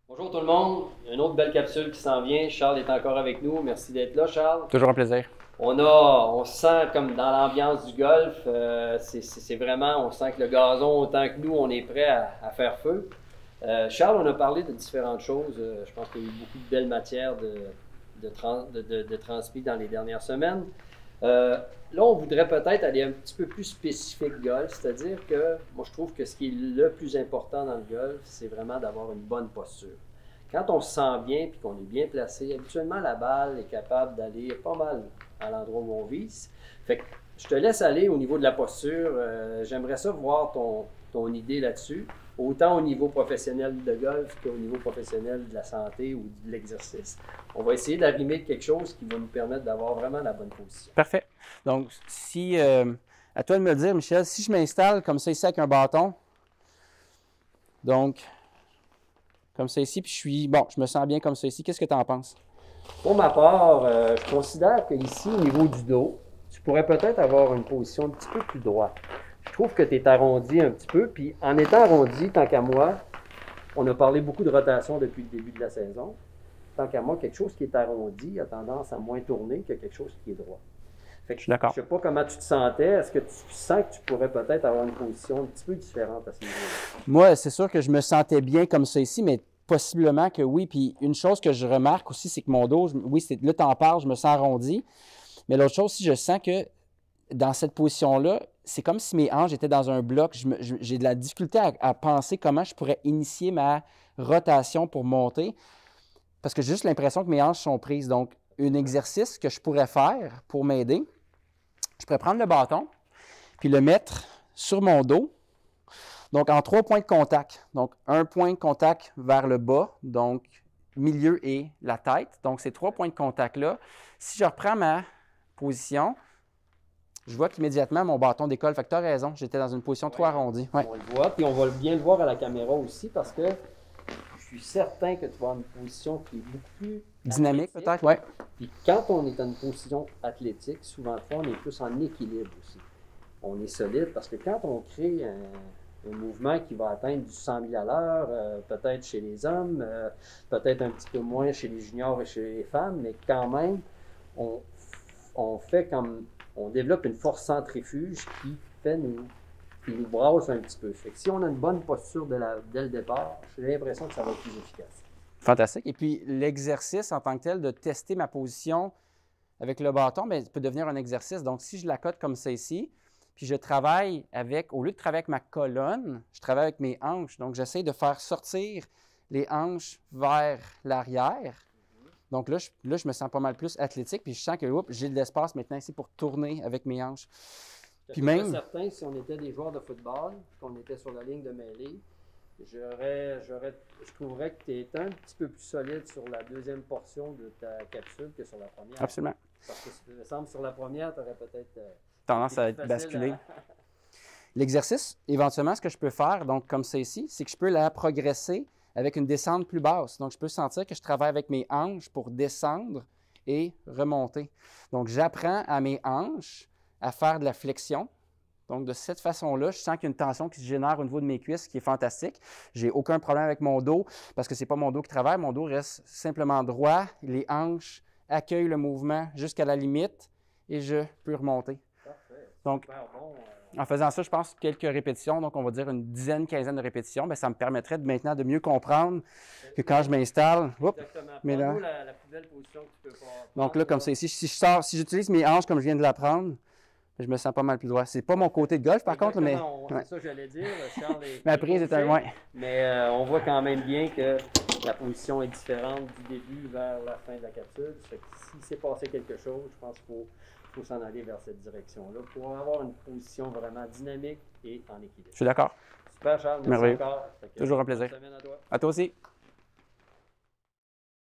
Bonjour tout le monde, une autre belle capsule qui s'en vient. Charles est encore avec nous. Merci d'être là, Charles. Toujours un plaisir. On se sent comme dans l'ambiance du golf. C'est vraiment, on sent que le gazon, autant que nous, on est prêt à faire feu. Charles, on a parlé de différentes choses. Je pense qu'il y a eu beaucoup de belles matières de transmis dans les dernières semaines. Là, on voudrait peut-être aller un petit peu plus spécifique golf, c'est-à-dire que moi, je trouve que ce qui est le plus important dans le golf, c'est vraiment d'avoir une bonne posture. Quand on se sent bien et qu'on est bien placé, habituellement, la balle est capable d'aller pas mal à l'endroit où on vise. Fait que je te laisse aller au niveau de la posture. J'aimerais ça voir ton idée là-dessus, autant au niveau professionnel de golf qu'au niveau professionnel de la santé ou de l'exercice. On va essayer d'arrimer quelque chose qui va nous permettre d'avoir vraiment la bonne position. Parfait. Donc, si, à toi de me le dire, Michel, si je m'installe comme ça ici avec un bâton, donc, comme ça ici, puis je me sens bien comme ça ici, qu'est-ce que tu en penses? Pour ma part, je considère qu'ici, au niveau du dos, tu pourrais peut-être avoir une position un petit peu plus droite. Je trouve que tu es arrondi un petit peu, puis en étant arrondi, tant qu'à moi, on a parlé beaucoup de rotation depuis le début de la saison. Tant qu'à moi, quelque chose qui est arrondi a tendance à moins tourner que quelque chose qui est droit. Fait que, Je suis d'accord. je ne sais pas comment tu te sentais. Est-ce que tu sens que tu pourrais peut-être avoir une position un petit peu différente à ce niveau-là? Moi, c'est sûr que je me sentais bien comme ça ici, mais possiblement que oui. Puis une chose que je remarque aussi, c'est que mon dos, oui, là, tu en parles, je me sens arrondi. Mais l'autre chose aussi, je sens que dans cette position-là, c'est comme si mes hanches étaient dans un bloc. J'ai de la difficulté à penser comment je pourrais initier ma rotation pour monter. Parce que j'ai juste l'impression que mes hanches sont prises. Donc, un exercice que je pourrais faire pour m'aider, je pourrais prendre le bâton, puis le mettre sur mon dos. Donc, en 3 points de contact. Donc, un point de contact vers le bas, donc milieu et la tête. Donc, ces 3 points de contact-là, si je reprends ma position, je vois qu'immédiatement, mon bâton décolle. Fait que tu as raison, j'étais dans une position trop Oui, arrondie. Ouais. on le voit, puis on va bien le voir à la caméra aussi parce que je suis certain que tu vas avoir une position qui est beaucoup plus Dynamique athlétique. peut-être, oui. Puis quand on est dans une position athlétique, souvent on est plus en équilibre aussi. On est solide parce que quand on crée un mouvement qui va atteindre du 100 000 à l'heure, peut-être chez les hommes, peut-être un petit peu moins chez les juniors et chez les femmes, mais quand même, on, on fait comme, on développe une force centrifuge qui nous brasse un petit peu. Fait que si on a une bonne posture dès le départ, j'ai l'impression que ça va être plus efficace. Fantastique. Et puis, l'exercice en tant que tel de tester ma position avec le bâton, bien, peut devenir un exercice. Donc, si je la cote comme ça ici, puis je travaille avec, au lieu de travailler avec ma colonne, je travaille avec mes hanches. Donc, j'essaie de faire sortir les hanches vers l'arrière. Donc là, je me sens pas mal plus athlétique, puis je sens que j'ai de l'espace maintenant ici pour tourner avec mes hanches. Je Puis suis pas même, certain si on était des joueurs de football, qu'on était sur la ligne de mêlée, je trouverais que tu es un petit peu plus solide sur la deuxième portion de ta capsule que sur la première. absolument, Parce que, il me semble, sur la première, tu aurais peut-être tendance à été être plus facile basculé. L'exercice, éventuellement, ce que je peux faire, donc comme c'est ici, c'est que je peux la progresser avec une descente plus basse. Donc, je peux sentir que je travaille avec mes hanches pour descendre et remonter. Donc, j'apprends à mes hanches à faire de la flexion. Donc, de cette façon-là, je sens qu'il y a une tension qui se génère au niveau de mes cuisses qui est fantastique. J'ai aucun problème avec mon dos parce que ce n'est pas mon dos qui travaille. Mon dos reste simplement droit. Les hanches accueillent le mouvement jusqu'à la limite et je peux remonter. Parfait. Donc, Super bon. en faisant ça, je pense quelques répétitions, donc on va dire une dizaine, quinzaine de répétitions, bien, ça me permettrait maintenant de mieux comprendre que quand je m'installe, Exactement. mais là, Prends-nous la plus belle position que tu peux prendre. donc là, comme ça ici, si j'utilise mes hanches comme je viens de l'apprendre, je me sens pas mal plus droit. C'est pas mon côté de golf, par contre, mais Exactement, c'est ça que j'allais dire. Charles ma est prise est un coaché, moins. mais on voit quand même bien que la position est différente du début vers la fin de la capsule. Fait que s'il s'est passé quelque chose, je pense qu'il faut s'en aller vers cette direction-là pour avoir une position vraiment dynamique et en équilibre. Je suis d'accord. Super, Charles. Merci Merveilleux. encore. Fait que, Toujours un bonne plaisir. semaine à toi. À toi aussi.